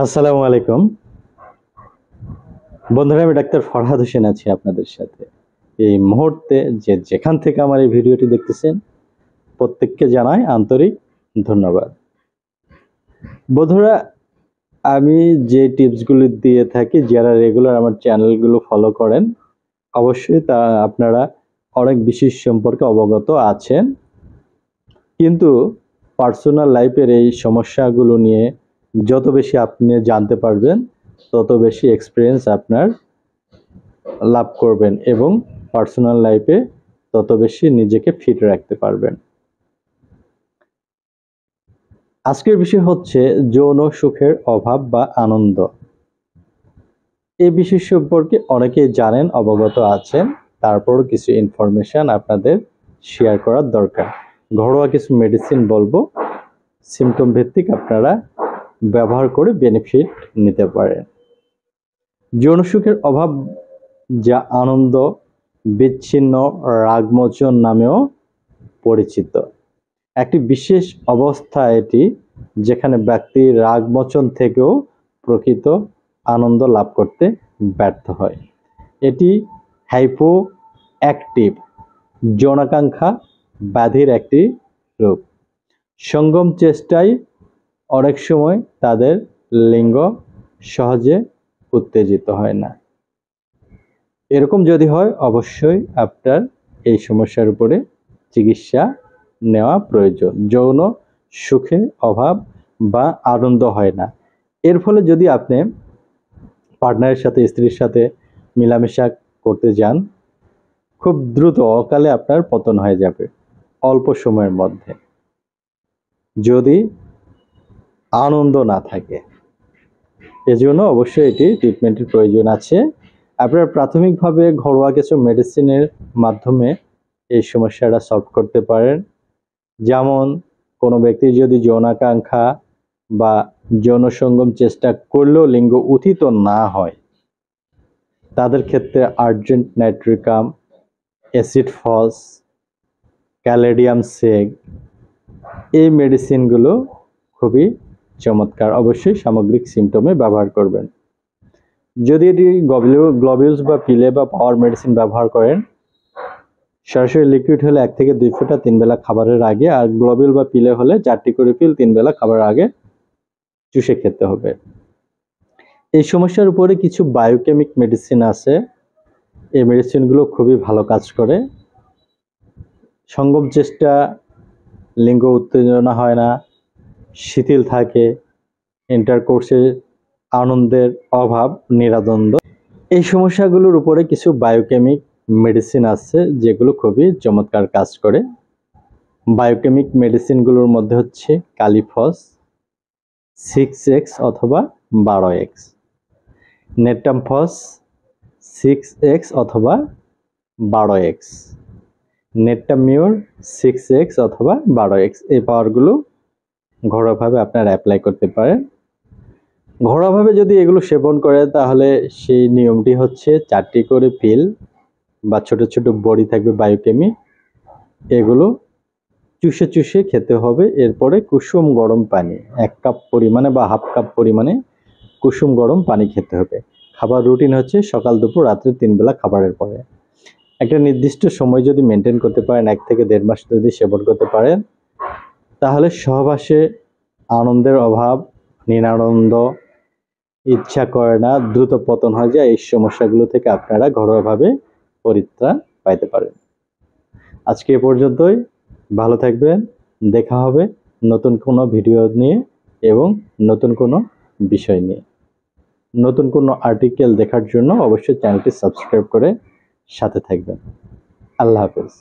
আসসালামু আলাইকুম বন্ধুরা, আমি ডাক্তার ফরহাদ হোসেন আছি আপনাদের সাথে। এই মুহূর্তে যেখান থেকে আমার এই ভিডিওটি দেখতেছেন প্রত্যেককে জানাই আন্তরিক ধন্যবাদ। বন্ধুরা, আমি যে টিপসগুলো দিয়ে থাকি, যারা রেগুলার আমার চ্যানেলগুলো ফলো করেন অবশ্যই তা আপনারা অনেক বিশেষ সম্পর্কে অবগত আছেন, কিন্তু পার্সোনাল লাইফের এই সমস্যাগুলো নিয়ে যত বেশি আপনি জানতে পারবেন তত বেশি এক্সপিরিয়েন্স আপনার লাভ করবেন এবং পার্সোনাল লাইফে তত বেশি নিজেকে ফিট রাখতে পারবেন। আজকের বিষয় হচ্ছে যৌন সুখের অভাব বা আনন্দ। এই বিষয় সম্পর্কে অনেকেই জানেন, অবগত আছেন, তারপরও কিছু ইনফরমেশন আপনাদের শেয়ার করার দরকার। ঘরোয়া কিছু মেডিসিন বলবো, সিমটম ভিত্তিক আপনারা ব্যবহার করে বেনিফিট নিতে পারেন। যৌন সুখের অভাব, যা আনন্দ বিচ্ছিন্ন রাগমোচন নামেও পরিচিত, একটি বিশেষ অবস্থা এটি, যেখানে ব্যক্তি রাগমোচন থেকেও প্রকৃত আনন্দ লাভ করতে ব্যর্থ হয়। এটি হাইপো অ্যাক্টিভ যৌনাকাঙ্ক্ষা ব্যাধির একটি রূপ। সঙ্গম চেষ্টায় অনেক সময় তাদের লিঙ্গ সহজে উত্তেজিত হয় না। এরকম যদি হয় অবশ্যই আপনার এই সমস্যার উপরে চিকিৎসা নেওয়া প্রয়োজন। যৌন সুখের অভাব বা আনন্দ হয় না, এর ফলে যদি আপনি পার্টনারের সাথে, স্ত্রীর সাথে মেলামেশা করতে যান, খুব দ্রুত অকালে আপনার পতন হয়ে যাবে অল্প সময়ের মধ্যে, যদি আনন্দ না থাকে। এজন্য অবশ্যই এটি ট্রিটমেন্টের প্রয়োজন আছে। আপনারা প্রাথমিকভাবে ঘরোয়া কিছু মেডিসিনের মাধ্যমে এই সমস্যাটা সলভ করতে পারেন। যেমন কোনো ব্যক্তি যদি যৌনাকাঙ্ক্ষা বা যৌন সঙ্গম চেষ্টা করলেও লিঙ্গ উত্থিত না হয়, তাদের ক্ষেত্রে আর্জেন্ট নাইট্রিকাম, অ্যাসিড ফস, ক্যালেডিয়াম সেগ, এই মেডিসিনগুলো খুবই চমৎকার। অবশ্যই সামগ্রিক সিমটমে ব্যবহার করবেন। যদি এটি গ্লোবিউলস বা পিলে বা পাওয়ার মেডিসিন ব্যবহার করেন, সরাসরি লিকুইড হলে 1 থেকে 2 ফোঁটা 3 বেলা খাবারের আগে, আর গ্লোবিউল বা পিলে হলে 4টি করে পিল 3 বেলা খাবারের আগে চুষে খেতে হবে। এই সমস্যার উপরে কিছু বায়োকেমিক মেডিসিন আছে, এই মেডিসিনগুলো খুবই ভালো কাজ করে। সঙ্গম চেষ্টা, লিঙ্গ উত্তেজনা হয় না, শিথিল থাকে, ইন্টারকোর্সে আনন্দের অভাব নিরানন্দ, এই সমস্যাগুলোর উপরে কিছু বায়োকেমিক মেডিসিন আছে যেগুলো খুবই চমৎকার কাজ করে। বায়োকেমিক মেডিসিনগুলোর মধ্যে হচ্ছে কালিফস 6x অথবা 12x, নেটামফস 6x অথবা 12x, নেটামিউর 6x অথবা 12x। এই পাওয়ারগুলো ঘরোয়াভাবে আপনারা অ্যাপ্লাই করতে পারেন। ঘরোয়াভাবে যদি এগুলো সেবন করে, তাহলে সেই নিয়মটি হচ্ছে 4টি করে পিল বা ছোট ছোট বড়ি থাকবে বায়োকেমিক, এগুলো চুষে চুষে খেতে হবে। এরপরে কুসুম গরম পানি 1 কাপ পরিমাণে বা হাফ কাপ পরিমাণে কুসুম গরম পানি খেতে হবে। খাবার রুটিন হচ্ছে সকাল, দুপুর, রাত্রে 3 বেলা খাবারের পরে। একটা নির্দিষ্ট সময় যদি মেনটেন করতে পারেন, 1 থেকে 1.5 মাস যদি সেবন করতে পারেন, তাহলে সহবাসে আনন্দের অভাব, নিরানন্দ, ইচ্ছা করে না, দ্রুত পতন হয়ে যায়, এই সমস্যাগুলো থেকে আপনারা ঘরোয়াভাবে পরিত্রাণ পাইতে পারেন। আজকে এ পর্যন্তই। ভালো থাকবেন। দেখা হবে নতুন কোনো ভিডিও নিয়ে এবং নতুন কোনো বিষয় নিয়ে। নতুন কোনো আর্টিকেল দেখার জন্য অবশ্যই চ্যানেলটি সাবস্ক্রাইব করে সাথে থাকবেন। আল্লাহ হাফেজ।